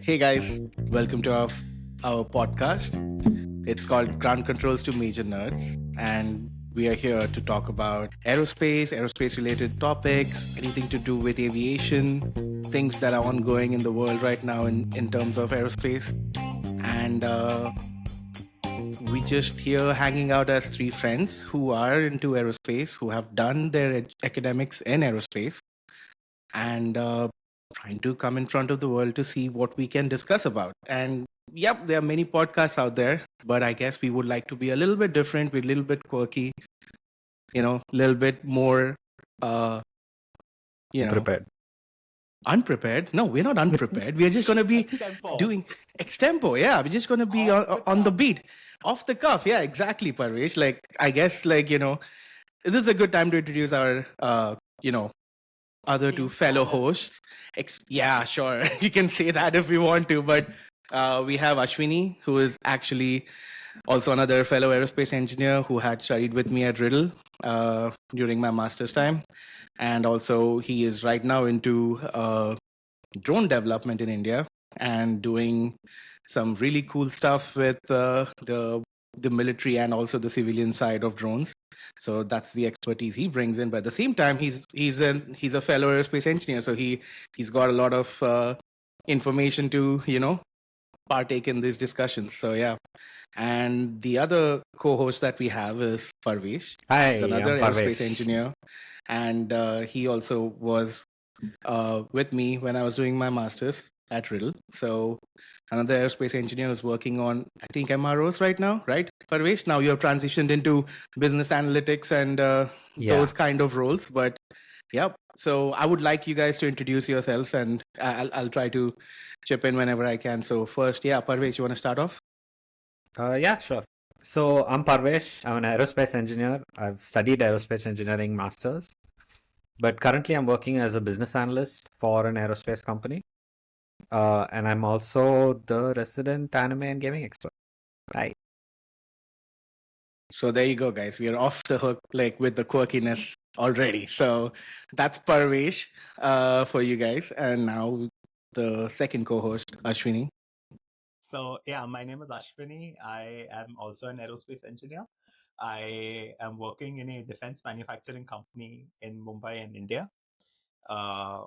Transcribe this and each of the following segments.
Hey guys, welcome to our podcast. It's called Ground Controls to Major Nerds, and we are here to talk about aerospace related topics, anything to do with aviation, things that are ongoing in the world right now in terms of aerospace. And we just here hanging out as three friends who are into aerospace, who have done their academics in aerospace, and trying to come in front of the world to see what we can discuss about. And yep, there are many podcasts out there, but I guess we would like to be a little bit different, be a little bit quirky, a little bit more, uh, you know, Prepared. unprepared. No, we're not unprepared. We're just going to be Extempo. doing extempo. Yeah, we're just going to be on the beat, off the cuff. Yeah, exactly, Parvesh. Like, I guess, this is a good time to introduce our, other two fellow hosts. Yeah, sure. You can say that if you want to, but we have Ashwini, who is actually also another fellow aerospace engineer who had studied with me at Riddle during my master's time. And also, he is right now into drone development in India and doing some really cool stuff with the military and also the civilian side of drones. So that's the expertise he brings in. But at the same time, he's a fellow aerospace engineer, so he's got a lot of information to partake in these discussions. So yeah. And the other co-host that we have is Parvesh. Hi, He's another I'm aerospace Parvesh. engineer, and he also was with me when I was doing my master's at Riddle. So another aerospace engineer is working on, I think, MROs right now, right, Parvesh? Now you've transitioned into business analytics and those kind of roles. But yeah, so I would like you guys to introduce yourselves, and I'll try to chip in whenever I can. So first, yeah, Parvesh, you want to start off? Yeah, sure. So I'm Parvesh. I'm an aerospace engineer. I've studied aerospace engineering masters, but currently I'm working as a business analyst for an aerospace company. And I'm also the resident anime and gaming expert. Right. So there you go, guys. We are off the hook, like with the quirkiness already. So that's Parvesh for you guys. And now the second co-host, Ashwini. So yeah, my name is Ashwini. I am also an aerospace engineer. I am working in a defense manufacturing company in Mumbai in India. Uh,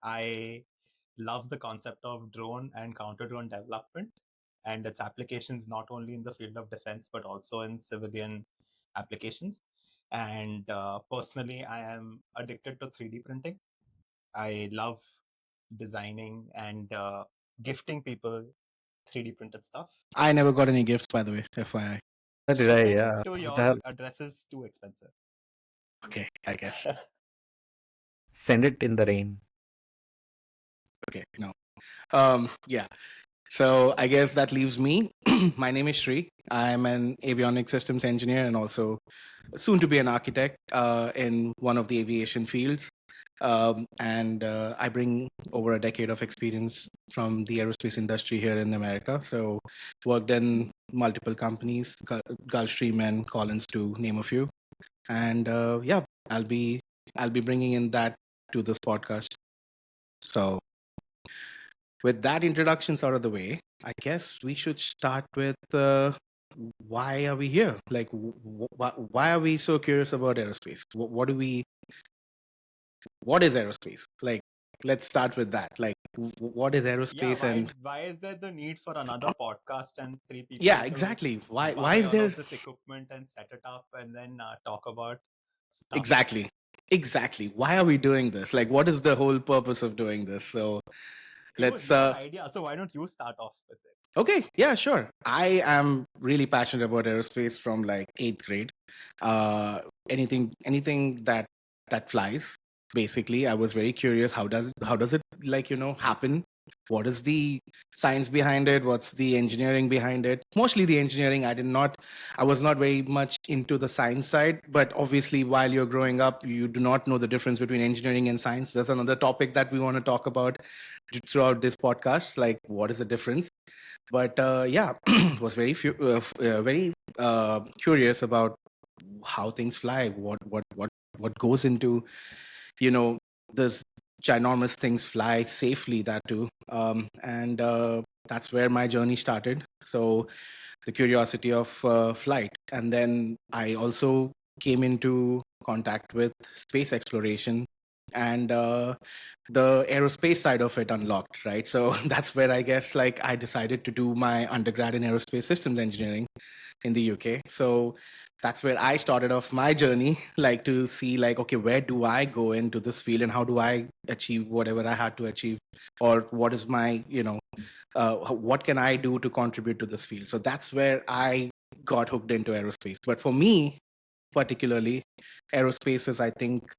I love the concept of drone and counter drone development and its applications not only in the field of defense but also in civilian applications. And personally, I am addicted to 3D printing. I love designing and gifting people 3D printed stuff. I never got any gifts, by the way, FYI. Shipping Yeah. to What the your hell? address is too expensive. Okay, I guess. Send it in the rain. Okay, no. Yeah. So I guess that leaves me. My name is Sri. I'm an avionics systems engineer and also soon to be an architect in one of the aviation fields. And I bring over a decade of experience from the aerospace industry here in America. So worked in multiple companies, Gulfstream and Collins to name a few. And yeah, I'll be bringing in that to this podcast. So with that introductions out of the way, I guess we should start with why are we here? Like, why are we so curious about aerospace? What do we? What is aerospace? Like, let's start with that. Like, what is Yeah, aerospace? And why is there the need for another podcast and three people yeah, to exactly. Why buy is all there? of this equipment and set it up and then talk about stuff? Exactly. Why are we doing this? Like, what is the whole purpose of doing this? So It was let's. your idea, so why don't you start off with it? Okay, yeah, sure. I am really passionate about aerospace from like eighth grade. Uh, anything that flies. Basically, I was very curious. How does it like happen? What is the science behind it? What's the engineering behind it? Mostly the engineering. I was not very much into the science side. But obviously, while you're growing up, you do not know the difference between engineering and science. That's another topic that we want to talk about throughout this podcast. Like, what is the difference? But yeah, was very curious about how things fly, what goes into you know this ginormous things fly safely, that too. And that's where my journey started. So the curiosity of flight. And then I also came into contact with space exploration and the aerospace side of it unlocked, right? So that's where I guess like I decided to do my undergrad in aerospace systems engineering in the UK. So that's where I started off my journey, like to see like, okay, where do I go into this field and how do I achieve whatever I had to achieve, or what is my, what can I do to contribute to this field? So that's where I got hooked into aerospace. But for me, particularly, aerospace is, I think,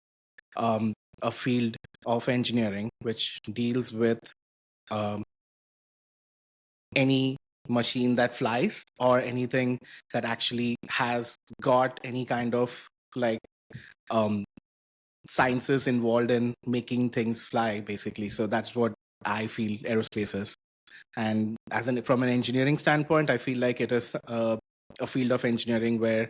a field of engineering which deals with um, any machine that flies or anything that actually has got any kind of like um, sciences involved in making things fly, basically. So that's what I feel aerospace is. And from an engineering standpoint, I feel like it is a field of engineering where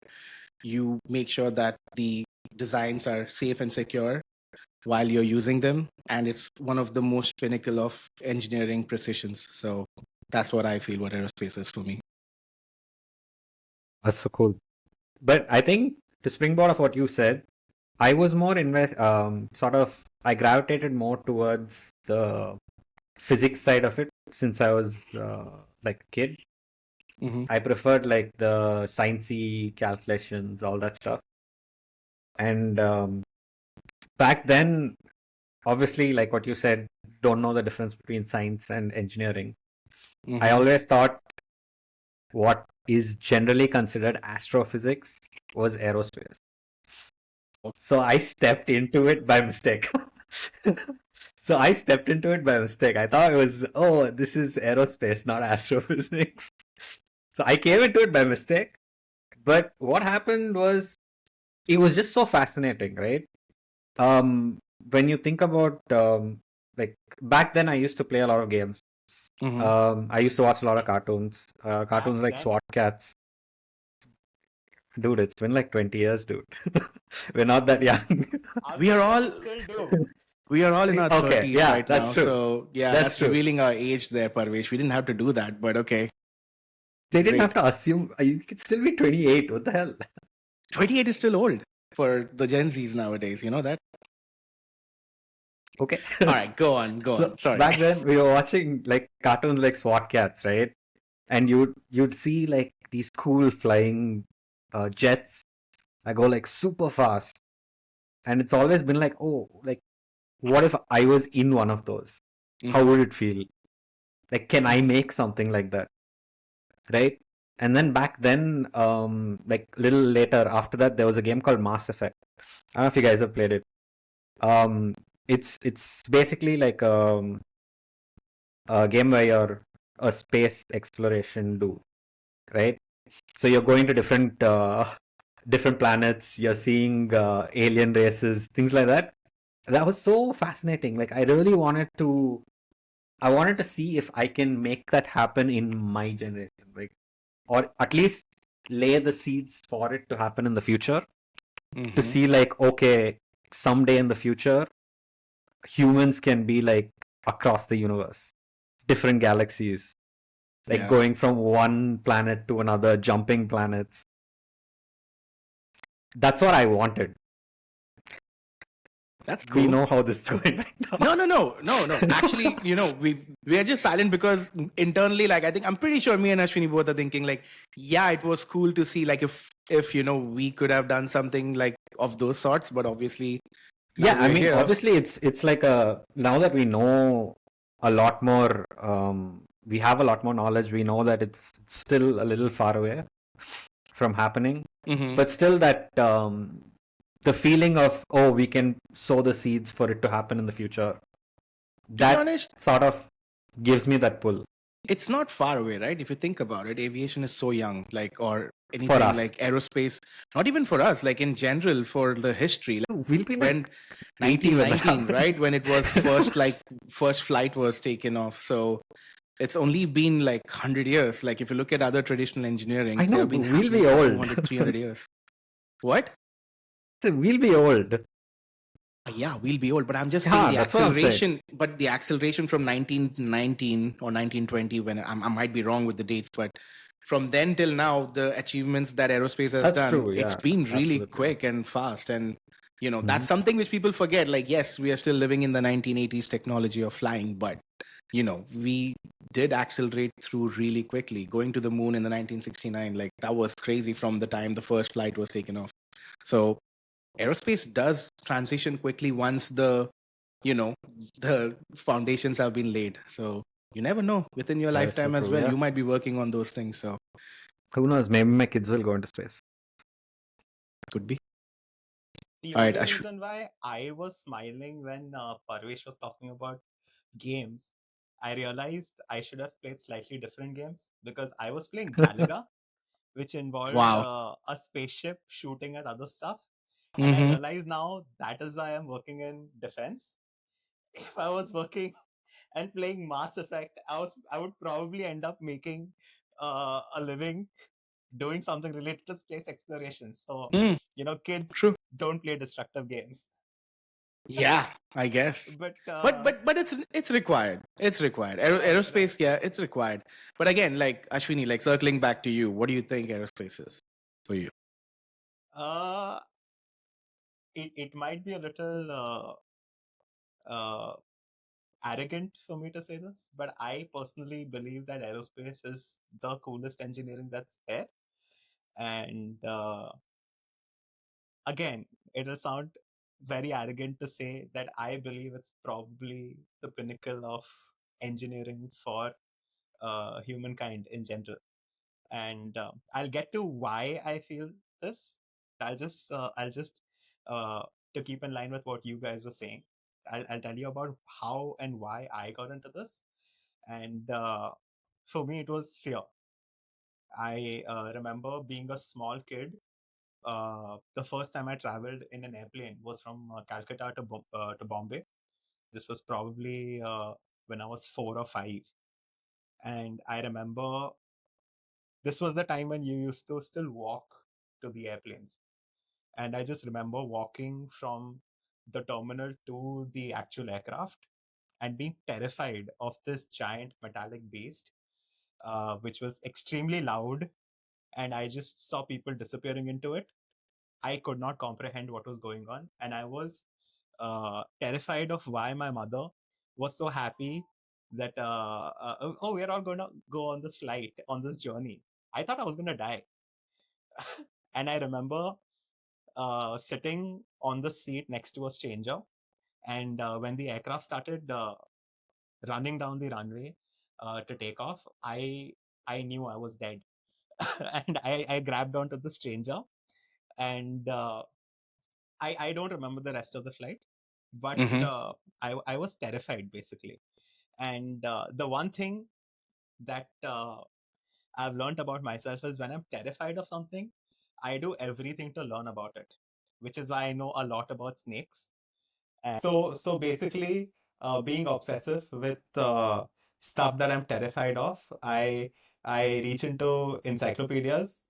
you make sure that the designs are safe and secure while you're using them. And it's one of the most pinnacle of engineering precisions. So that's what I feel what aerospace is for me. That's so cool. But I think to springboard of what you said, I was more I gravitated more towards the physics side of it since I was like a kid. Mm-hmm. I preferred like the sciencey calculations, all that stuff. And back then, obviously, like what you said, don't know the difference between science and engineering. Mm-hmm. I always thought what is generally considered astrophysics was aerospace. So I stepped into it by mistake. I thought it was, oh, this is aerospace, not astrophysics. So I came into it by mistake. But what happened was, it was just so fascinating, right? When you think about, like back then, I used to play a lot of games. Mm-hmm. I used to watch a lot of cartoons. Cartoons like then? SWAT Cats. Dude, it's been like 20 years, dude. We're not that young. We are all still do. we are all in our Okay, 30s yeah, right that's now. true. So yeah, That's true. revealing our age there, Parvesh. We didn't have to do that, but okay. They didn't Great. have to assume. You could still be 28. What the hell? 28 is still old for the Gen Zs nowadays. You know that? Okay. All right, go on. So Sorry. back then, we were watching like cartoons like SWAT Cats, right? And you'd see like these cool flying jets that go like super fast. And it's always been like, oh, like, what if I was in one of those? How would it feel? Like, can I make something like that? Right? And then back then, like little later after that, there was a game called Mass Effect. I don't know if you guys have played it. It's basically like a game where you're a space exploration dude, right? So you're going to different planets. You're seeing alien races, things like that. That was so fascinating. Like I really wanted to see if I can make that happen in my generation, like, or at least lay the seeds for it to happen in the future. To see like, okay, someday in the future, humans can be like across the universe, different galaxies, like going from one planet to another, jumping planets. That's what I wanted. That's cool. We know how this is going right now. No. Actually, we are just silent because internally, like I think I'm pretty sure me and Ashwini both are thinking like, yeah, it was cool to see like if we could have done something like of those sorts, but obviously, yeah, I mean, obviously, it's like now that we know a lot more, we have a lot more knowledge. We know that it's still a little far away from happening, but still that the feeling of, oh, we can sow the seeds for it to happen in the future. That sort of gives me that pull. It's not far away, right? If you think about it, aviation is so young, like, or anything like aerospace, not even for us, like in general, for the history. Like, we'll be when 1919, right? When it was first flight was taken off. So it's only been like 100 years. Like if you look at other traditional engineering, I know, we'll be old. 200, 300 years. What? So we'll be old. Yeah, we'll be old, but I'm just saying the that's what I'm saying. acceleration. But the acceleration from 1919 or 1920, when I might be wrong with the dates, but from then till now, the achievements that aerospace has That's done, true. it's Yeah, been really absolutely. quick and fast. And Mhm. that's something which people forget. Like, yes, we are still living in the 1980s technology of flying, but we did accelerate through really quickly. Going to the moon in the 1969, like that was crazy from the time the first flight was taken off. So aerospace does transition quickly once the foundations have been laid. So you never know, within your That is so lifetime as true. well, Yeah. you might be working on those things. So Who knows? Maybe my kids will go into space. could be. The All right, only reason why I was smiling when Parvesh was talking about games, I realized I should have played slightly different games because I was playing Galaga, which involved Wow. a spaceship shooting at other stuff. And I Mm-hmm. realize now that is why I'm working in defense. If I was working and playing Mass Effect, I would probably end up making a living doing something related to space exploration. So, Mm, kids true. don't play destructive games. Yeah, I guess. But But it's required. It's required. right, right. Aerospace, yeah, it's required. But again, like Ashwini, like circling back to you, what do you think aerospace is for you? Uh, it might be a little arrogant for me to say this, but I personally believe that aerospace is the coolest engineering that's there. And again, it'll sound very arrogant to say that I believe it's probably the pinnacle of engineering for humankind in general. And I'll get to why I feel this. I'll just uh, to keep in line with what you guys were saying. I'll tell you about how and why I got into this. And for me, it was fear. I remember being a small kid. The first time I traveled in an airplane was from Calcutta to Bombay. This was probably when I was 4 or 5, and I remember this was the time when you used to still walk to the airplanes. And I just remember walking from the terminal to the actual aircraft and being terrified of this giant metallic beast, which was extremely loud. And I just saw people disappearing into it. I could not comprehend what was going on. And I was terrified of why my mother was so happy that, oh, we're all going to go on this flight, on this journey. I thought I was going to die. And I remember sitting on the seat next to a stranger. And when the aircraft started running down the runway to take off, I knew I was dead. And I grabbed onto the stranger. And I don't remember the rest of the flight, but Mm-hmm. I was terrified basically. And the one thing that I've learned about myself is when I'm terrified of something, I do everything to learn about it, which is why I know a lot about snakes. And so basically, being obsessive with stuff that I'm terrified of, I reach into encyclopedias,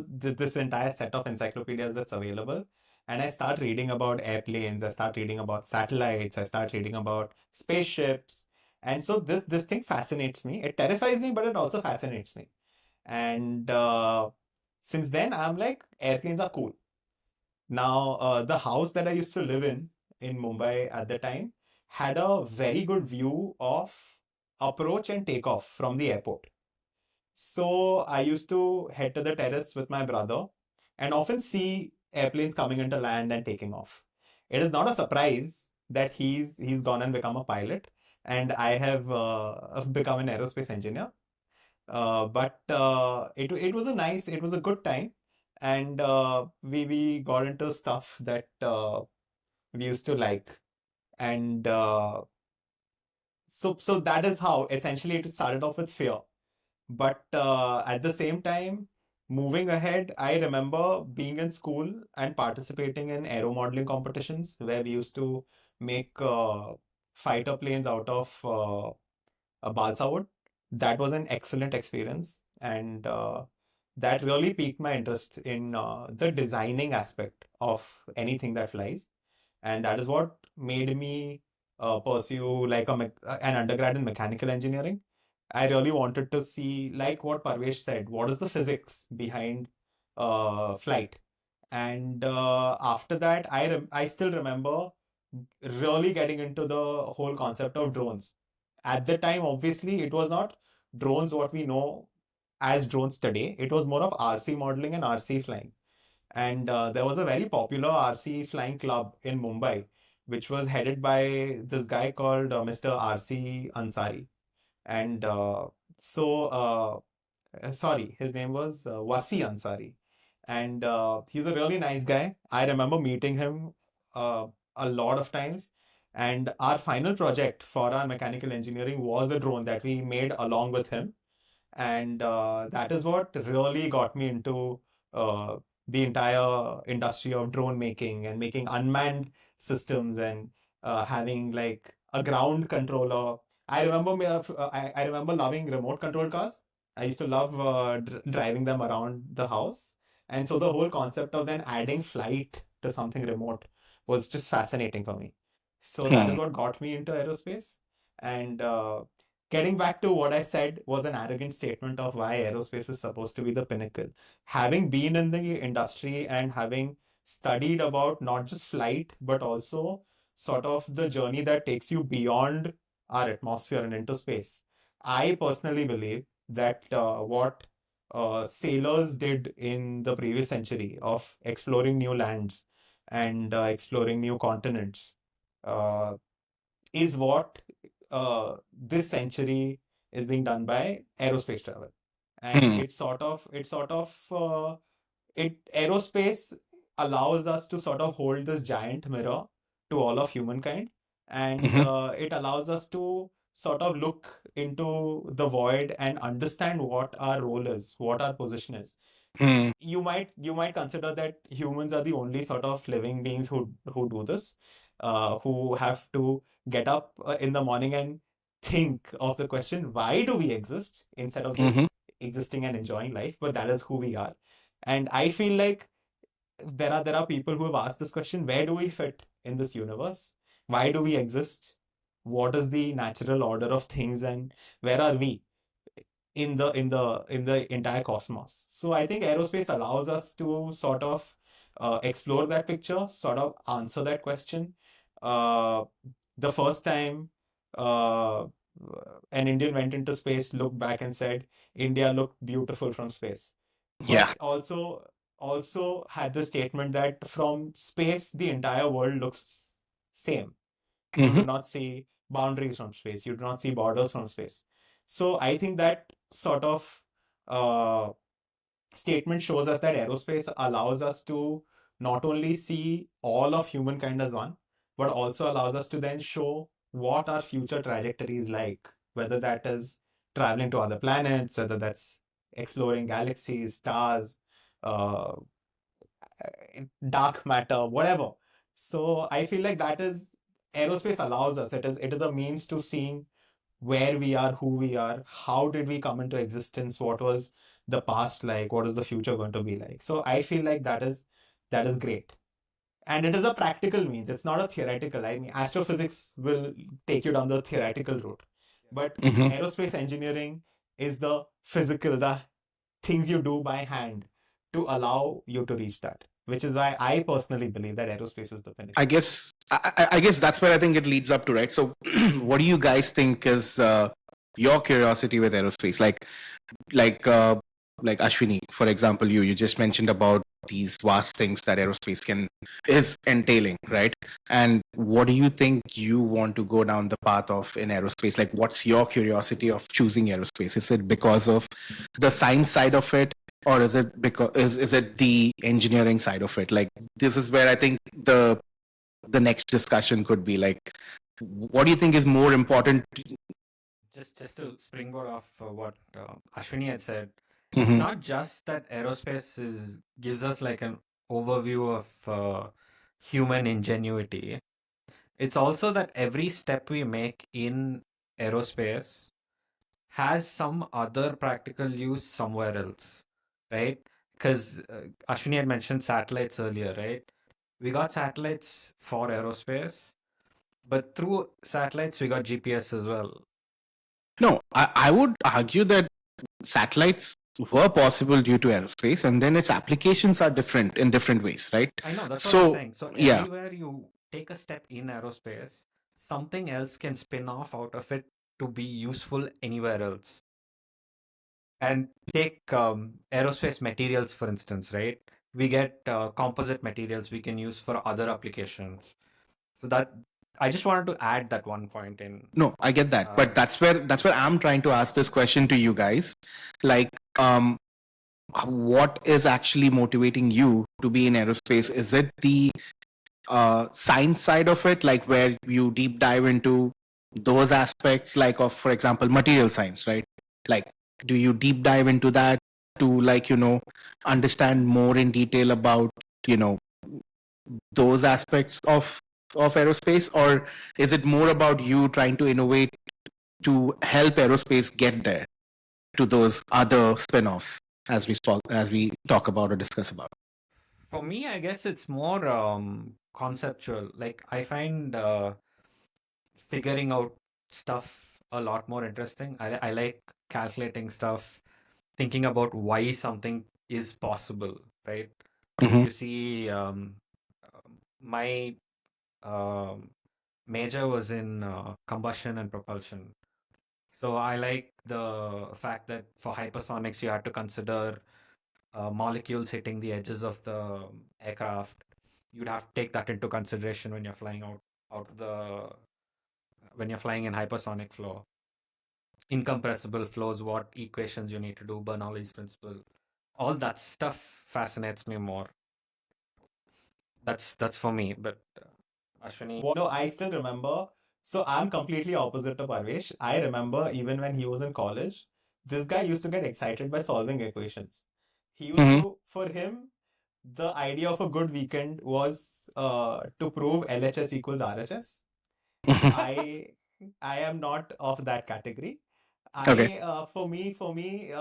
this entire set of encyclopedias that's available, and I start reading about airplanes. I start reading about satellites. I start reading about spaceships, and so this thing fascinates me. It terrifies me, but it also fascinates me. And since then, I'm like, airplanes are cool. Now, the house that I used to live in Mumbai at the time had a very good view of approach and takeoff from the airport. So I used to head to the terrace with my brother and often see airplanes coming into land and taking off. It is not a surprise that he's gone and become a pilot, and I have become an aerospace engineer. But it was a good time, and we got into stuff that we used to like, and so that is how essentially it started off with fear. But at the same time, moving ahead, I remember being in school and participating in aero modeling competitions where we used to make fighter planes out of a balsa wood. That was an excellent experience, and that really piqued my interest in the designing aspect of anything that flies. and that is what made me pursue like an undergrad in mechanical engineering. I really wanted to see, like what Parvesh said, what is the physics behind flight. And after that, I still remember really getting into the whole concept of drones. At the time, obviously, it was not drones what we know as drones today. It was more of RC modeling and RC flying. And there was a very popular RC flying club in Mumbai, which was headed by this guy called Mr. RC Ansari. And sorry, his name was Wasi Ansari. And he's a really nice guy. I remember meeting him uh, a lot of times. And our final project for our mechanical engineering was a drone that we made along with him. And that is what really got me into uh, the entire industry of drone making and making unmanned systems and having like a ground controller. I remember I remember loving remote control cars. I used to love driving them around the house. And so the whole concept of then adding flight to something remote was just fascinating for me. So that is Hmm. what got me into aerospace. And getting back to what I said was an arrogant statement of why aerospace is supposed to be the pinnacle. Having been in the industry and having studied about not just flight, but also sort of the journey that takes you beyond our atmosphere and into space, I personally believe that what sailors did in the previous century of exploring new lands and exploring new continents uh, is what this century is being done by aerospace travel. And Hmm. it aerospace allows us to sort of hold this giant mirror to all of humankind, and Hmm. it allows us to sort of look into the void and understand what our role is, what our position is. Hmm. You might consider that humans are the only sort of living beings who do this, who have to get up in the morning and think of the question, why do we exist, instead of just Hmm. existing and enjoying life, but that is who we are. And I feel like there are people who have asked this question, where do we fit in this universe? Why do we exist? What is the natural order of things, and where are we in the entire cosmos? So I think aerospace allows us to sort of explore that picture, sort of answer that question. Uh, the first time uh, an Indian went into space, looked back and said, India looked beautiful from space. Yeah. But also had the statement that from space, the entire world looks same. You Hmm. do not see boundaries from space. You do not see borders from space. So I think that sort of uh, statement shows us that aerospace allows us to not only see all of humankind as one, but also allows us to then show what our future trajectory is like, whether that is traveling to other planets, whether that's exploring galaxies, stars, uh, dark matter, whatever. So I feel like that is aerospace allows us. It is a means to seeing where we are, who we are, how did we come into existence, what was the past like, what is the future going to be like. So I feel like that is great. And it is a practical means. It's not a theoretical. I mean, astrophysics will take you down the theoretical route. But Hmm. aerospace engineering is the physical, the things you do by hand to allow you to reach that, which is why I personally believe that aerospace is the I pinnacle. guess I guess that's where I think it leads up to, right? So, what do you guys think is your curiosity with aerospace? Like uh, like Ashwini, for example, you just mentioned about these vast things that aerospace can is entailing, right? And what do you think you want to go down the path of in aerospace? Like, what's your curiosity of choosing aerospace? Is it because of the science side of it, or is it because is it the engineering side of it? Like, this is where I think the next discussion could be like, what do you think is more important? Just to springboard off what Ashwini had said, it's Mhm. not just that aerospace gives us like an overview of human ingenuity. It's also that every step we make in aerospace has some other practical use somewhere else, right? Because Ashwini had mentioned satellites earlier, right? we got satellites for aerospace, but through satellites we got GPS as well. No, I would argue that satellites were possible due to aerospace, and then its applications are different in different ways, right? I know, that's what I'm So, saying. So yeah. everywhere you take a step in aerospace, something else can spin off out of it to be useful anywhere else. And take aerospace materials, for instance, right? We get composite materials we can use for other applications. So that I just wanted to add that one point in. No, I get that, but that's where I'm trying to ask this question to you guys. Like, what is actually motivating you to be in aerospace? Is it the science side of it, like where you deep dive into those aspects, like of, for example, material science, right? Like, do you deep dive into that to, like, understand more in detail about, those aspects of aerospace, or is it more about you trying to innovate to help aerospace get there to those other spin-offs as we talk about or discuss about? For me, I guess it's more conceptual. Like I find figuring out stuff a lot more interesting. I like calculating stuff, thinking about why something is possible, right? If Mm-hmm. you see, my um, major was in combustion and propulsion. So I like the fact that for hypersonics, you had to consider molecules hitting the edges of the aircraft. You'd have to take that into consideration when you're flying out of the when you're flying in hypersonic flow. Incompressible flows, what equations you need to do, Bernoulli's principle, all that stuff fascinates me more. That's for me. But Ashwini, No, I still remember. So I'm completely opposite to Parvesh. I remember even when he was in college, this guy used to get excited by solving equations. He used Mm-hmm. to, for him, the idea of a good weekend was to prove LHS equals RHS. I I am not of that category. Okay. For me,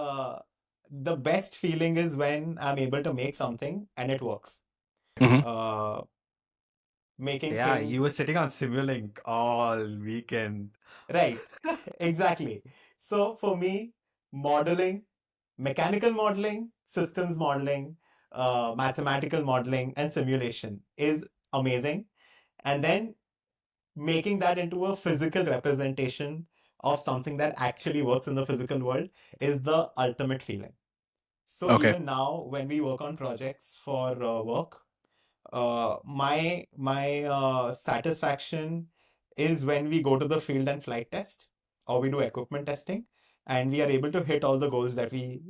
the best feeling is when I'm able to make something and it works. Mm-hmm. Uh, Making yeah, you were things sitting on Simulink all weekend. right. Exactly. So for me, modeling, mechanical modeling, systems modeling, mathematical modeling, and simulation is amazing. And then making that into a physical representation of something that actually works in the physical world is the ultimate feeling. So Okay. even now, when we work on projects for work, my satisfaction is when we go to the field and flight test, or we do equipment testing, and we are able to hit all the goals that we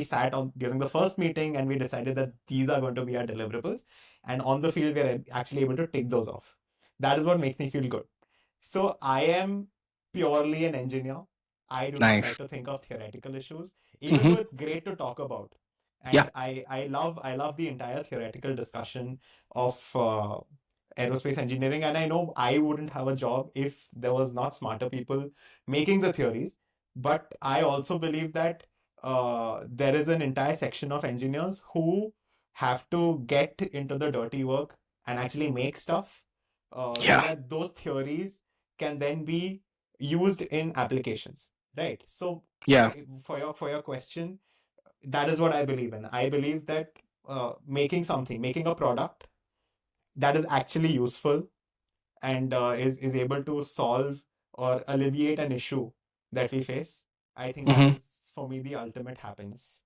sat on during the first meeting, and we decided that these are going to be our deliverables, and on the field we are actually able to tick those off. That is what makes me feel good. So I am purely an engineer. I do not Nice. like to think of theoretical issues, even Mm-hmm. though it's great to talk about. Yeah. And I love the entire theoretical discussion of aerospace engineering. And I know I wouldn't have a job if there was not smarter people making the theories. But I also believe that there is an entire section of engineers who have to get into the dirty work and actually make stuff so Yeah. that those theories can then be used in applications, right? So Yeah. for your question, that is what I believe in. I believe that making a product that is actually useful and is able to solve or alleviate an issue that we face. I think that Mm-hmm. is for me the ultimate happiness.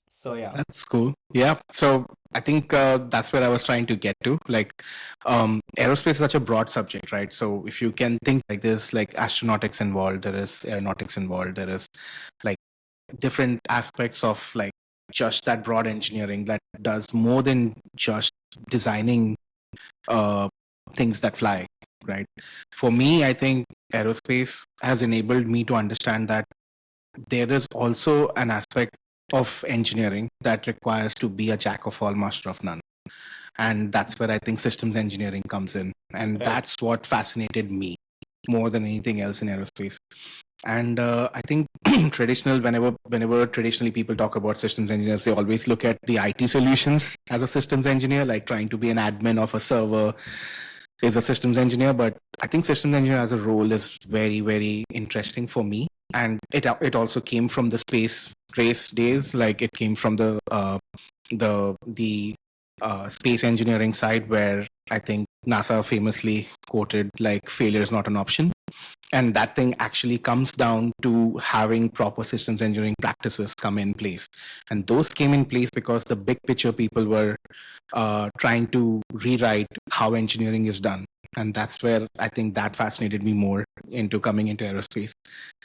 So yeah, That's cool. Yeah. So I think that's where I was trying to get to. Like, aerospace is such a broad subject, right? So if you can think like this, like astronautics involved, there is aeronautics involved, there is like different aspects of like just that broad engineering that does more than just designing uh, things that fly, right? For me, I think aerospace has enabled me to understand that there is also an aspect of engineering that requires to be a jack of all, master of none. And that's where I think systems engineering comes in. And right. that's what fascinated me more than anything else in aerospace. And I think whenever traditionally people talk about systems engineers, they always look at the IT solutions as a systems engineer, like trying to be an admin of a server is a systems engineer. But I think systems engineer as a role is very, very interesting for me. And it also came from the space race days. Like it came from the space engineering side, where I think NASA famously quoted like failure is not an option. And that thing actually comes down to having proper systems engineering practices come in place. And those came in place because the big picture people were trying to rewrite how engineering is done. And that's where I think that fascinated me more into coming into aerospace,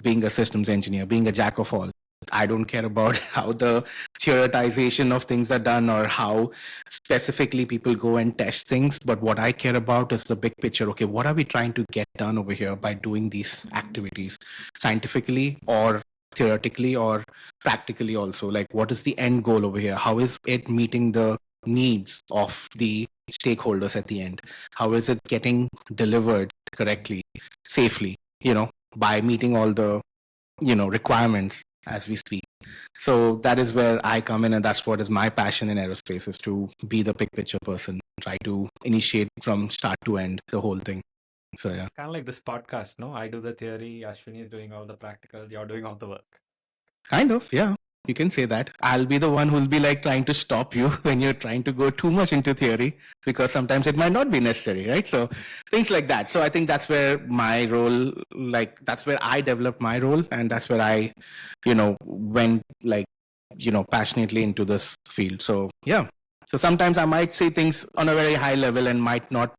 being a systems engineer, being a jack of all. I don't care about how the theoretization of things are done or how specifically people go and test things. But what I care about is the big picture. Okay, what are we trying to get done over here by doing these activities scientifically or theoretically or practically also? Like, what is the end goal over here? How is it meeting the needs of the stakeholders at the end? How is it getting delivered correctly, safely, by meeting all the requirements as we speak? So that is where I come in, and that's what is my passion in aerospace, is to be the big picture person, try to initiate from start to end the whole thing. So yeah, It's kind of like this podcast, no? I do the theory, Ashwini is doing all the practical, you're doing all the work. kind of, yeah. You can say that. I'll be the one who'll be like trying to stop you when you're trying to go too much into theory, because sometimes it might not be necessary, right? So things like that. So I think that's where my role, like that's where I developed my role, and that's where I, went like, passionately into this field. So yeah. So sometimes I might say things on a very high level and might not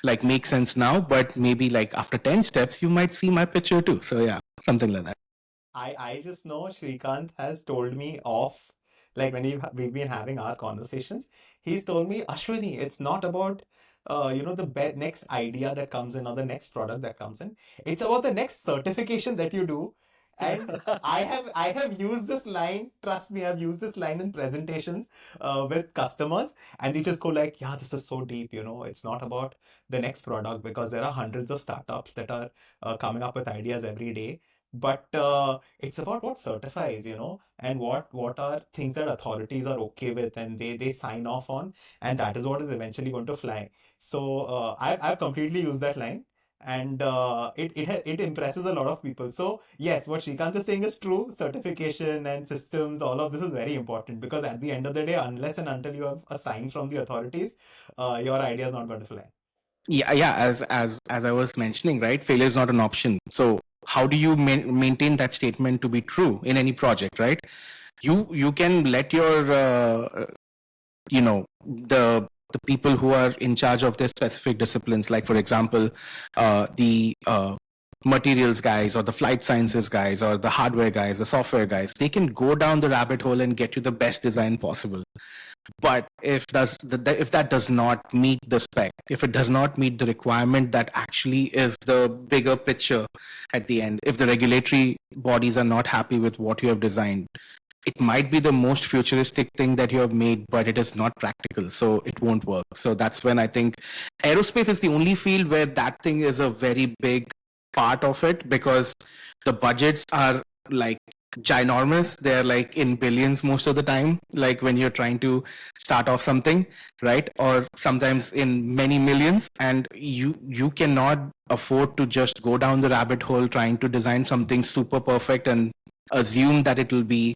like make sense now, but maybe like after 10 steps, you might see my picture too. So yeah, something like that. I just know Shrikant has told me off, like when we've been having our conversations, he's told me, Ashwini, it's not about the next idea that comes in or the next product that comes in. It's about the next certification that you do. And I have used this line, trust me, I've used this line in presentations with customers, and they just go like, yeah, this is so deep, it's not about the next product, because there are hundreds of startups that are coming up with ideas every day. But it's about what certifies, and what are things that authorities are okay with and they sign off on, and that is what is eventually going to fly. So I've completely used that line, and it impresses a lot of people. So yes, what Shrikant is saying is true. Certification and systems, all of this is very important, because at the end of the day, unless and until you have a sign from the authorities, your idea is not going to fly. Yeah. As I was mentioning, right? Failure is not an option. So how do you maintain that statement to be true in any project, right? You can let your the people who are in charge of their specific disciplines, like for example, the materials guys or the flight sciences guys or the hardware guys, the software guys, they can go down the rabbit hole and get you the best design possible. But if that does not meet the spec, if it does not meet the requirement that actually is the bigger picture at the end, if the regulatory bodies are not happy with what you have designed, it might be the most futuristic thing that you have made, but it is not practical, so it won't work. So that's when I think aerospace is the only field where that thing is a very big part of it, because the budgets are like ginormous. They're like in billions most of the time, like when you're trying to start off something, right? Or sometimes in many millions, and you cannot afford to just go down the rabbit hole trying to design something super perfect and assume that it will be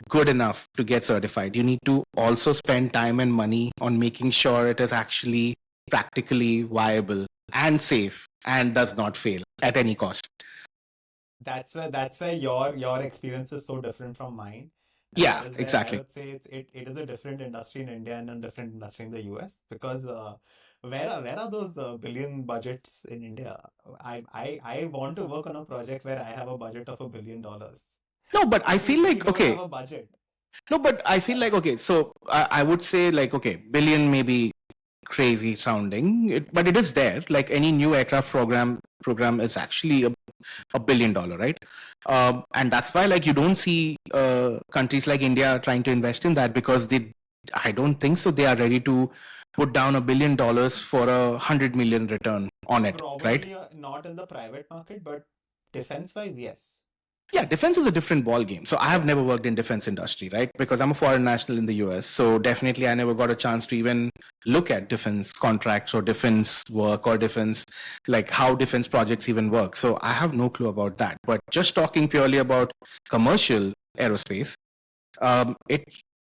good enough to get certified. You need to also spend time and money on making sure it is actually practically viable and safe and does not fail at any cost. That's where your experience is so different from mine, and that Yeah, is where I exactly. would say it is a different industry in India and a different industry in the US, because where are those billion budgets in India? I want to work on a project where I have a budget of $1 billion. No, but I feel We like, don't have okay, a budget. no, but I feel like, okay, so I would say like, okay, billion maybe crazy sounding, but it is there. Like any new aircraft program is actually $1 billion, right? And that's why like you don't see countries like India trying to invest in that, because I don't think so they are ready to put down $1 billion for 100 million return on it, right? Probably not in the private market, but defense wise, yes. Yeah, defense is a different ball game. So I have never worked in defense industry, right? Because I'm a foreign national in the US. So definitely I never got a chance to even look at defense contracts or defense work or defense, like how defense projects even work. So I have no clue about that. But just talking purely about commercial aerospace, it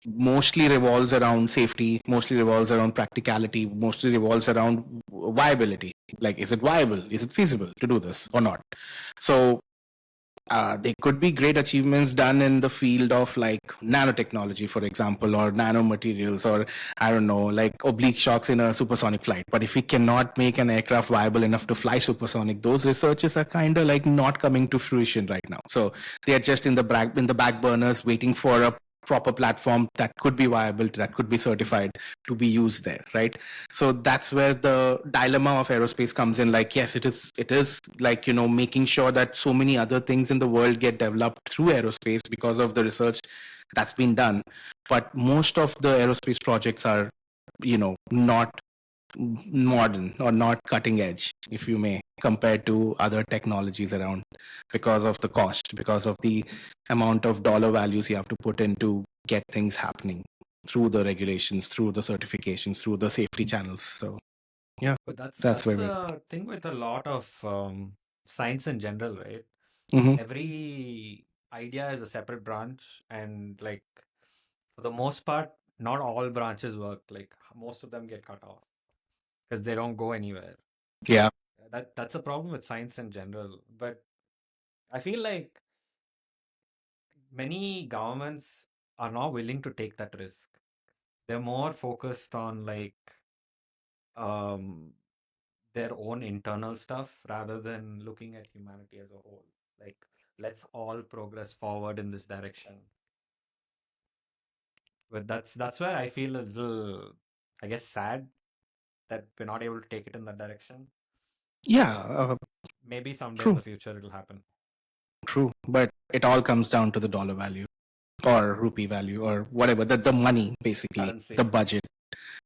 mostly revolves around safety, mostly revolves around practicality, mostly revolves around viability. Like, is it viable? Is it feasible to do this or not? So there could be great achievements done in the field of like nanotechnology, for example, or nanomaterials, or I don't know, like oblique shocks in a supersonic flight. But if we cannot make an aircraft viable enough to fly supersonic, those researches are kind of like not coming to fruition right now. So they are just in the back burners, waiting for a proper platform that could be viable, that could be certified to be used there, right? So that's where the dilemma of aerospace comes in. Like, yes, it is like, making sure that so many other things in the world get developed through aerospace because of the research that's been done. But most of the aerospace projects are, not modern or not cutting edge, if you may, compared to other technologies around, because of the cost, because of the amount of dollar values you have to put in to get things happening through the regulations, through the certifications, through the safety channels. So yeah, But that's that's that's where we. the thing with a lot of science in general, right? Mhm. Every idea is a separate branch, and like for the most part, not all branches work. Like most of them get cut off because they don't go anywhere. Yeah. That's a problem with science in general. But I feel like many governments are not willing to take that risk. They're more focused on like um their own internal stuff rather than looking at humanity as a whole. Like, let's all progress forward in this direction. But that's where I feel a little, I guess, sad that we're not able to take it in that direction. Yeah. Maybe someday in True. the future it'll happen. True. But it all comes down to the dollar value or rupee value or whatever, the money, basically, Currency. the budget,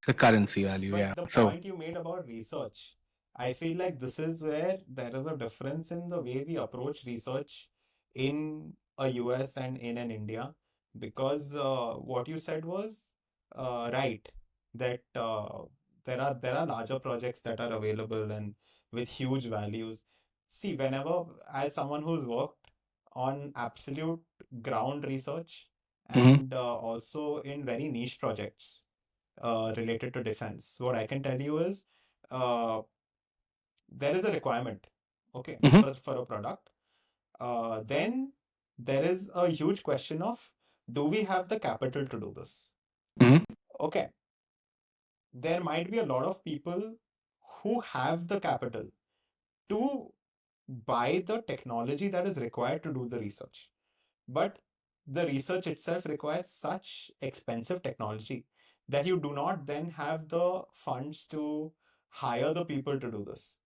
the currency value. But Yeah. the So. point you made about research, I feel like this is where there is a difference in the way we approach research in a US and in an India, because what you said was right, that there are larger projects that are available and with huge values. See, whenever, as someone who's worked on absolute ground research Mhm. and also in very niche projects related to defense. What I can tell you is uh, there is a requirement, okay, Mhm. for a product. Then there is a huge question of, do we have the capital to do this? Mhm. Okay, there might be a lot of people who have the capital to buy the technology that is required to do the research. But the research itself requires such expensive technology that you do not then have the funds to hire the people to do this.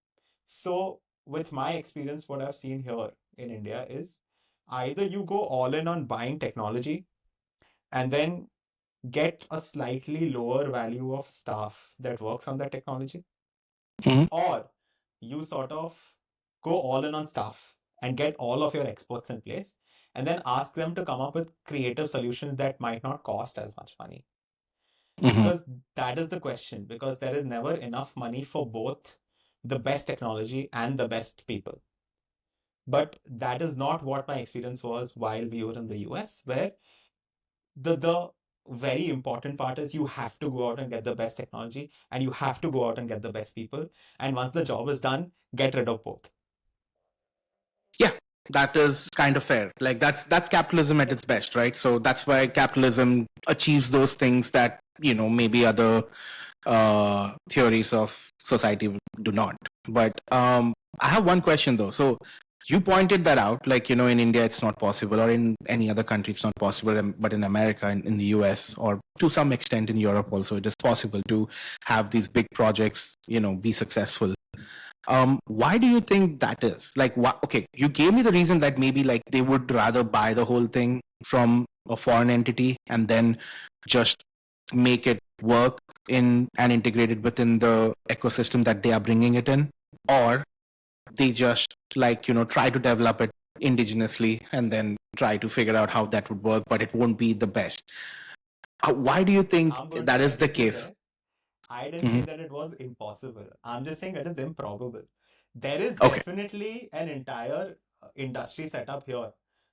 So, with my experience, what I've seen here in India is either you go all in on buying technology and then get a slightly lower value of staff that works on that technology, Mhm. or you sort of go all in on staff and get all of your experts in place and then ask them to come up with creative solutions that might not cost as much money. Mhm. Because that is the question, because there is never enough money for both the best technology and the best people. But that is not what my experience was while we were in the US, where the very important part is you have to go out and get the best technology and you have to go out and get the best people. And once the job is done, get rid of both. Yeah, that is kind of fair. Like, that's capitalism at its best, right? So that's why capitalism achieves those things that, maybe other theories of society do not. But I have one question though. So you pointed that out, like, in India it's not possible, or in any other country it's not possible, but in America, in the US, or to some extent in Europe also, it is possible to have these big projects, be successful. Why do you think that is? Like, okay, you gave me the reason that maybe like they would rather buy the whole thing from a foreign entity and then just make it work in and integrate it within the ecosystem that they are bringing it in, or they just like, try to develop it indigenously and then try to figure out how that would work, but it won't be the best. Why do you think I'm going that to is the edit you case? there. I didn't say that it was impossible. I'm just saying it is improbable. There is Okay. definitely an entire industry setup here,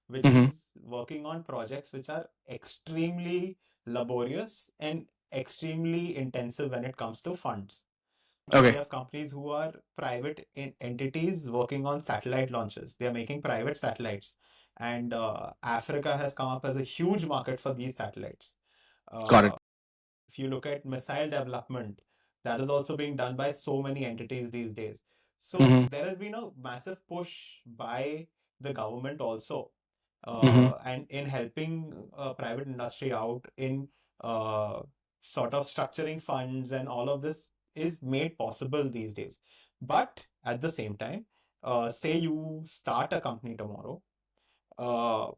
which Mm-hmm. is working on projects which are extremely laborious and extremely intensive when it comes to funds. We Okay. have companies who are private entities working on satellite launches. They are making private satellites, and Africa has come up as a huge market for these satellites. Got it. If you look at missile development, that is also being done by so many entities these days. So Mm-hmm. there has been a massive push by the government also, Mm-hmm. and in helping private industry out in uh, sort of structuring funds, and all of this is made possible these days. But at the same time, say you start a company tomorrow, uh,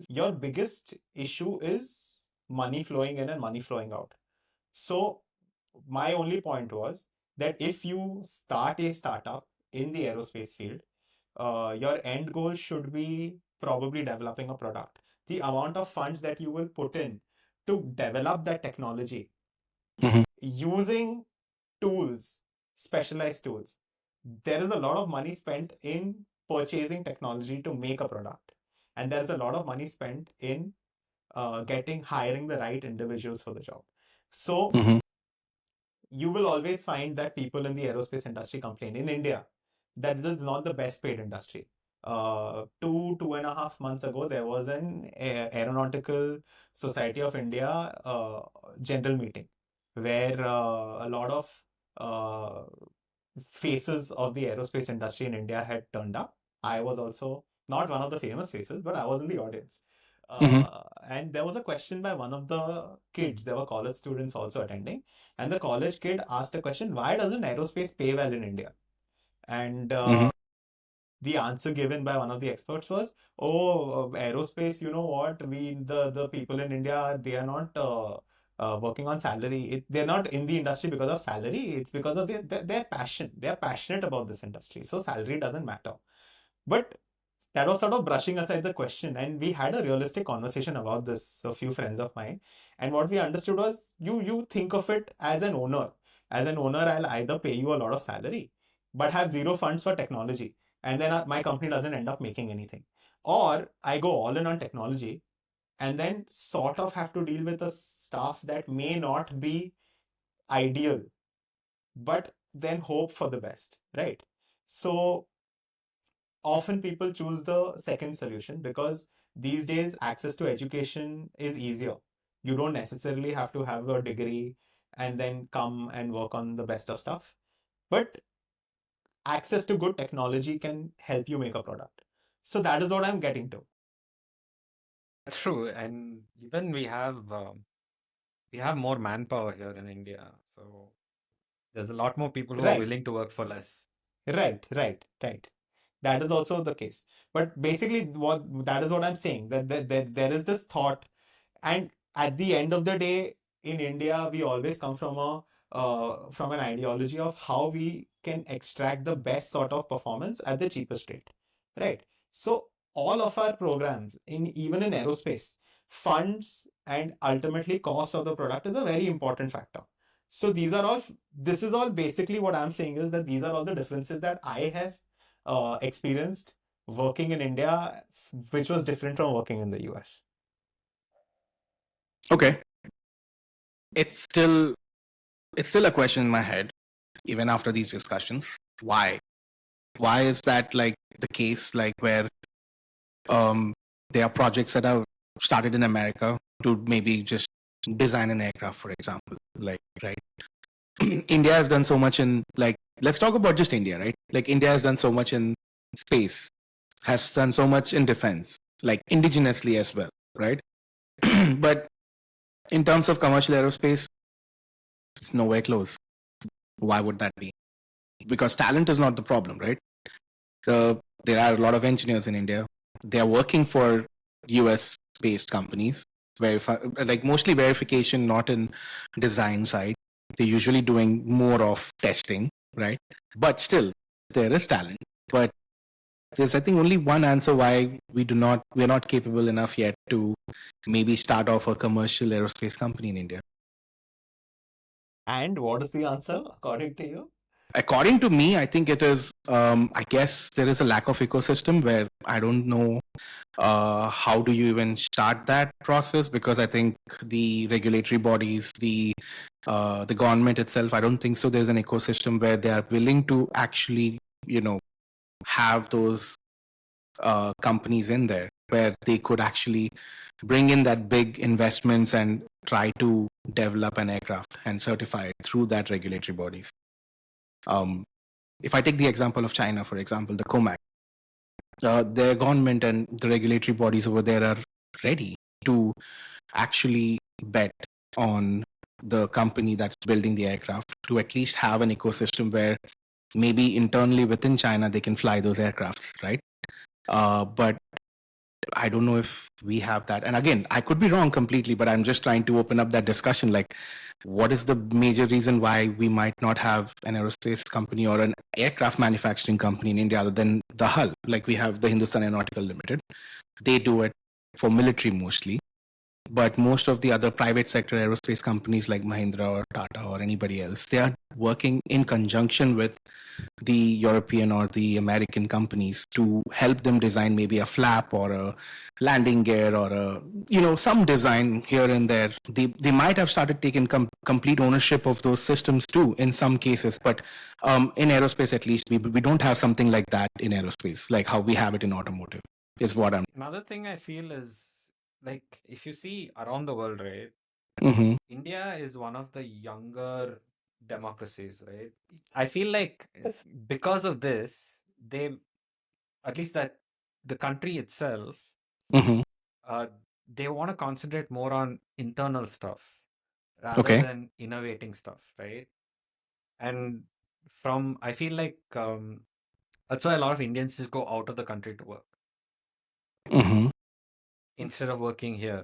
your biggest issue is money flowing in and money flowing out. So my only point was that if you start a startup in the aerospace field, your end goal should be probably developing a product. The amount of funds that you will put in to develop that technology Mm-hmm. using tools, specialized tools, there is a lot of money spent in purchasing technology to make a product. And there is a lot of money spent in hiring the right individuals for the job. So Mm-hmm. you will always find that people in the aerospace industry complain in India that it is not the best paid industry. 2.5 months ago, there was an Aeronautical Society of India general meeting where a lot of uh, faces of the aerospace industry in India had turned up. I was also not one of the famous faces, but I was in the audience. Mm-hmm. And there was a question by one of the kids. There were college students also attending. And the college kid asked a question, why doesn't aerospace pay well in India? And Mm-hmm. the answer given by one of the experts was, "Oh, aerospace. You know what? The people in India, they are not working on salary. They're not in the industry because of salary. It's because of their passion. They are passionate about this industry. So salary doesn't matter." But that was sort of brushing aside the question, and we had a realistic conversation about this, a few friends of mine. And what we understood was, you think of it as an owner. As an owner, I'll either pay you a lot of salary, but have zero funds for technology, and then my company doesn't end up making anything. Or I go all in on technology, and then sort of have to deal with a staff that may not be ideal, but then hope for the best, right? So often people choose the second solution because these days access to education is easier. You don't necessarily have to have a degree and then come and work on the best of stuff. But access to good technology can help you make a product. So that is what I'm getting to. That's true. And even we have more manpower here in India. So there's a lot more people who are Right, willing to work for less. right. That is also the case. But basically, that is what I'm saying. That there is this thought. And at the end of the day, in India, we always come from an ideology of how we can extract the best sort of performance at the cheapest rate, right? So all of our programs, in even in aerospace, funds and ultimately cost of the product is a very important factor. So these are all. This is all basically what I'm saying is that these are all the differences that I have experienced working in India, which was different from working in the US. Okay. It's still it's still a question in my head, even after these discussions. Why? Why is that like the case, like where um there are projects that are started in America to maybe just design an aircraft, for example. Like, right. India has done so much in, like, let's talk about just India, right? Like India has done so much in space, has done so much in defense, like indigenously as well, right? But in terms of commercial aerospace, it's nowhere close. Why would that be? Because talent is not the problem, right? There are a lot of engineers in India. They are working for US based companies, like mostly verification, not in design side. They're usually doing more of testing, right? But still, there is talent. But there's, I think, only one answer why we're not capable enough yet to maybe start off a commercial aerospace company in India. And what is the answer according to you? According to me, I think it is, I guess there is a lack of ecosystem where I don't know how do you even start that process, because I think the regulatory bodies, the government itself, I don't think so there's an ecosystem where they are willing to actually, have those companies in there where they could actually bring in that big investments and try to develop an aircraft and certify it through that regulatory bodies. If I take the example of China, for example, the COMAC, their government and the regulatory bodies over there are ready to actually bet on the company that's building the aircraft to at least have an ecosystem where maybe internally within China they can fly those aircrafts, right? But I don't know if we have that. And again, I could be wrong completely, but I'm just trying to open up that discussion. Like, what is the major reason why we might not have an aerospace company or an aircraft manufacturing company in India other than the hull? Like, we have the Hindustan Aeronautical Limited. They do it for military mostly. But most of the other private sector aerospace companies like Mahindra or Tata or anybody else, they are working in conjunction with the European or the American companies to help them design maybe a flap or a landing gear or some design here and there. They might have started taking complete ownership of those systems too in some cases, but in aerospace at least we don't have something like that in aerospace, like how we have it in automotive. Is what I'm. Another thing I feel is like if you see around the world, right? Mm-hmm. India is one of the younger democracies, right? I feel like because of this, at least that the country itself, Mm-hmm. uh, they want to concentrate more on internal stuff rather Okay. than innovating stuff, right? And I feel like that's why a lot of Indians just go out of the country to work Mm-hmm. instead of working here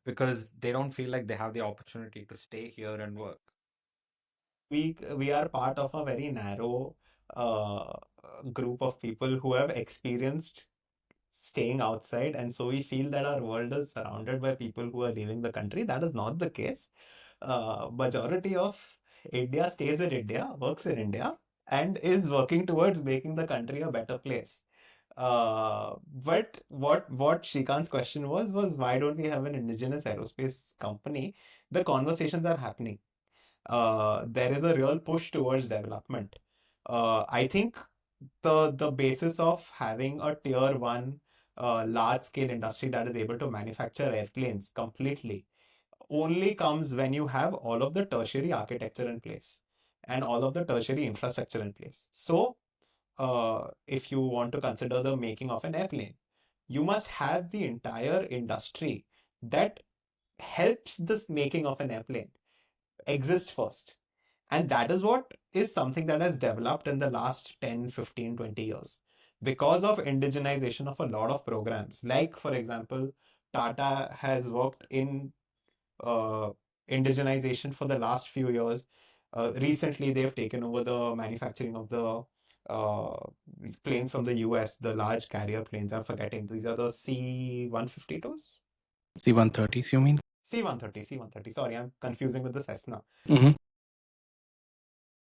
because they don't feel like they have the opportunity to stay here and work. We are part of a very narrow uh, group of people who have experienced staying outside, and so we feel that our world is surrounded by people who are leaving the country. That is not the case. Majority of India stays in India, works in India, and is working towards making the country a better place. But what Shrikant's question was why don't we have an indigenous aerospace company? The conversations are happening. There is a real push towards development. I think the basis of having a tier one large scale industry that is able to manufacture airplanes completely only comes when you have all of the tertiary architecture in place and all of the tertiary infrastructure in place. So, if you want to consider the making of an airplane, you must have the entire industry that helps this making of an airplane exist first. And that is what is something that has developed in the last 10, 15, 20 years because of indigenization of a lot of programs. Like, for example, Tata has worked in uh, indigenization for the last few years. Recently, they've taken over the manufacturing of the planes from the US, the large carrier planes. I'm forgetting. These are the C-152s? C-130s, you mean? C-130, C-130. Sorry, I'm confusing with the Cessna. Mm-hmm.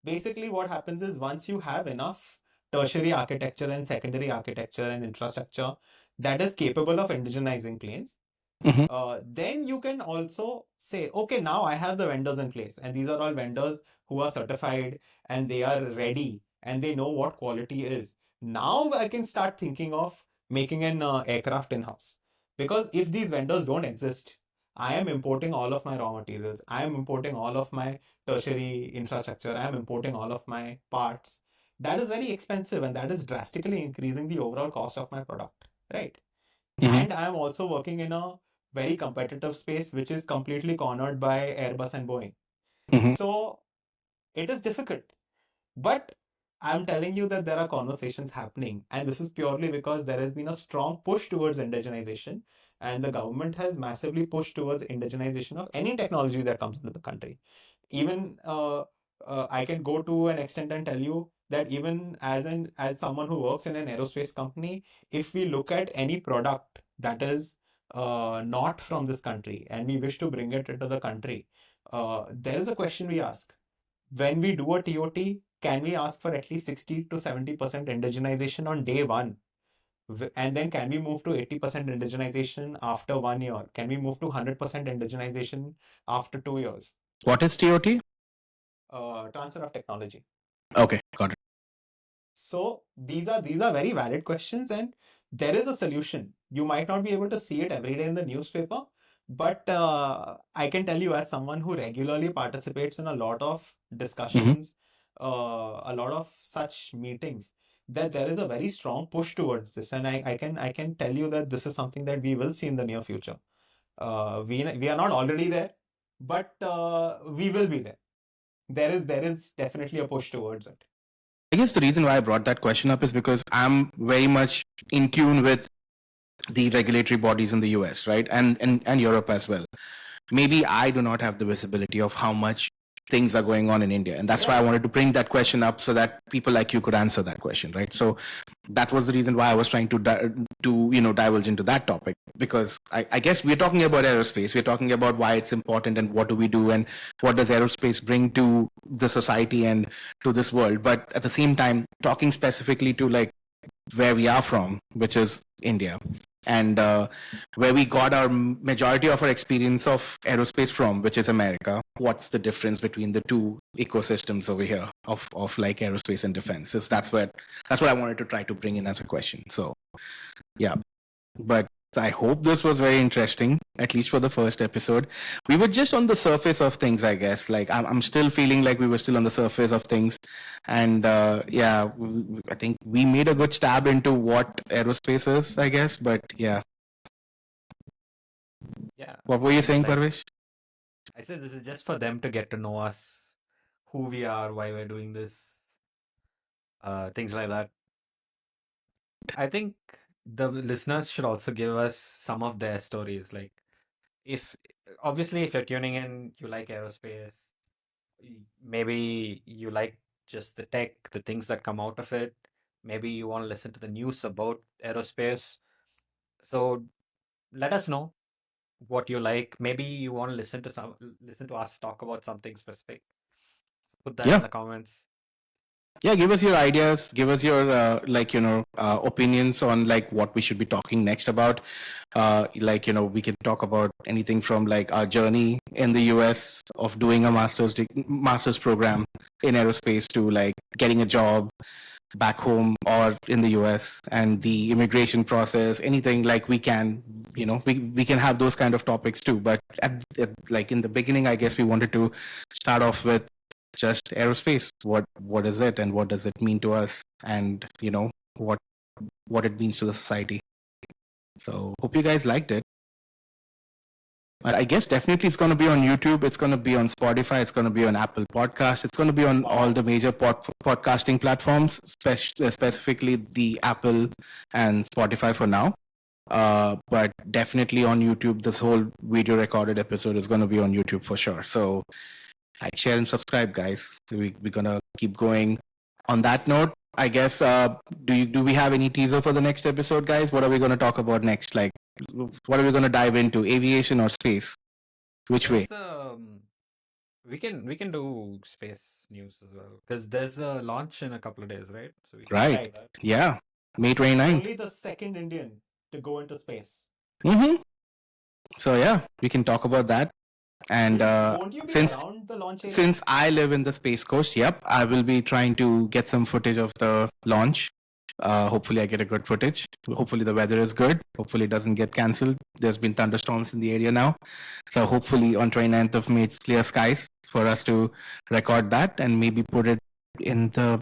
Basically, what happens is once you have enough tertiary architecture and secondary architecture and infrastructure that is capable of indigenizing planes, Mm-hmm. then you can also say, okay, now I have the vendors in place, and these are all vendors who are certified and they are ready and they know what quality is. Now I can start thinking of making an aircraft in-house. Because if these vendors don't exist, I am importing all of my raw materials, I am importing all of my tertiary infrastructure, I am importing all of my parts. That is very expensive and that is drastically increasing the overall cost of my product, right? Mm-hmm. And I am also working in a very competitive space, which is completely cornered by Airbus and Boeing. Mm-hmm. So it is difficult. But I'm telling you that there are conversations happening, and this is purely because there has been a strong push towards indigenization, and the government has massively pushed towards indigenization of any technology that comes into the country. Even I can go to an extent and tell you that even as someone who works in an aerospace company, if we look at any product that is not from this country and we wish to bring it into the country, there is a question we ask. When we do a TOT, can we ask for at least 60 to 70% indigenization on day one? And then can we move to 80% indigenization after 1 year? Can we move to 100% indigenization after 2 years? What is TOT? Transfer of technology. Okay, got it. So these are very valid questions, and there is a solution. You might not be able to see it every day in the newspaper, but I can tell you, as someone who regularly participates in a lot of discussions, a lot of such meetings, that there is a very strong push towards this, and I can tell you that this is something that we will see in the near future. We are not already there, but we will be there. There is definitely a push towards it. I guess the reason why I brought that question up is because I'm very much in tune with the regulatory bodies in the US, right? And Europe as well. Maybe I do not have the visibility of how much things are going on in India. And that's why I wanted to bring that question up so that people like you could answer that question, right? So that was the reason why I was trying to divulge into that topic, because I guess we're talking about aerospace. We're talking about why it's important and what do we do and what does aerospace bring to the society and to this world. But at the same time, talking specifically to like where we are from, which is India, and where we got our majority of our experience of aerospace from, which is America. What's the difference between the two ecosystems over here of like aerospace and defense? So that's what I wanted to try to bring in as a question. So yeah, but I hope this was very interesting, at least for the first episode. We were just on the surface of things, I guess. Like I'm still feeling like we were still on the surface of things, and I think we made a good stab into what aerospace is, I guess. But yeah, what were you saying, Parvesh? I said this is just for them to get to know us, who we are, why we're doing this, things like that. I think the listeners should also give us some of their stories. Like, if obviously, if you're tuning in, you like aerospace, maybe you like just the tech, the things that come out of it. Maybe you want to listen to the news about aerospace. So let us know what you like. Maybe you want to listen to us talk about something specific. So put that in the comments. Yeah, give us your ideas, give us your opinions on like what we should be talking next about. We can talk about anything from like our journey in the US of doing a master's program in aerospace to like getting a job back home or in the US, and the immigration process, anything. Like we can have those kind of topics too, but like in the beginning, I guess we wanted to start off with just aerospace. What is it, and what does it mean to us, and what it means to the society. So hope you guys liked it. I guess definitely it's going to be on YouTube, it's going to be on Spotify, it's going to be on Apple Podcast, it's going to be on all the major podcasting platforms, specifically the Apple and Spotify for now. But definitely on YouTube, this whole video recorded episode is going to be on YouTube for sure. So like, share and subscribe, guys. We're gonna keep going. On that note, I guess do we have any teaser for the next episode, guys? What are we gonna talk about next? Like, what are we gonna dive into? Aviation or space? Which way? We can do space news as well, because there's a launch in a couple of days, right? So right. Yeah, May 29th. Only the second Indian to go into space. So yeah, we can talk about that. And won't you be around the launch area? Since I live in the Space Coast, yep, I will be trying to get some footage of the launch. Hopefully I get a good footage. Hopefully the weather is good. Hopefully it doesn't get cancelled. There's been thunderstorms in the area now. So hopefully on 29th of May, it's clear skies for us to record that and maybe put it in the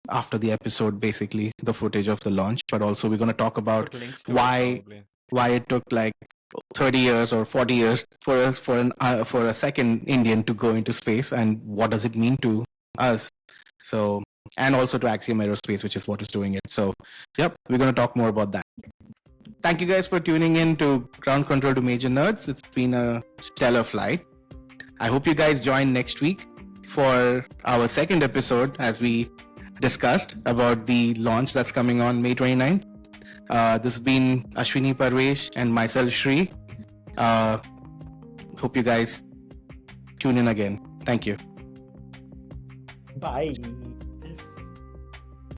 after the episode, basically the footage of the launch. But also we're going to talk about why it took like 30 years or 40 years for a second Indian to go into space, and what does it mean to us. So, and also to Axiom Aerospace, which is what is doing it. So yep, we're going to talk more about that. Thank you guys for tuning in to Ground Control to Major Nerds. It's been a stellar flight. I hope you guys join next week for our second episode as we discussed about the launch that's coming on May 29th. This has been Ashwini, Parvesh, and myself, Shri. Hope you guys tune in again. Thank you. Bye.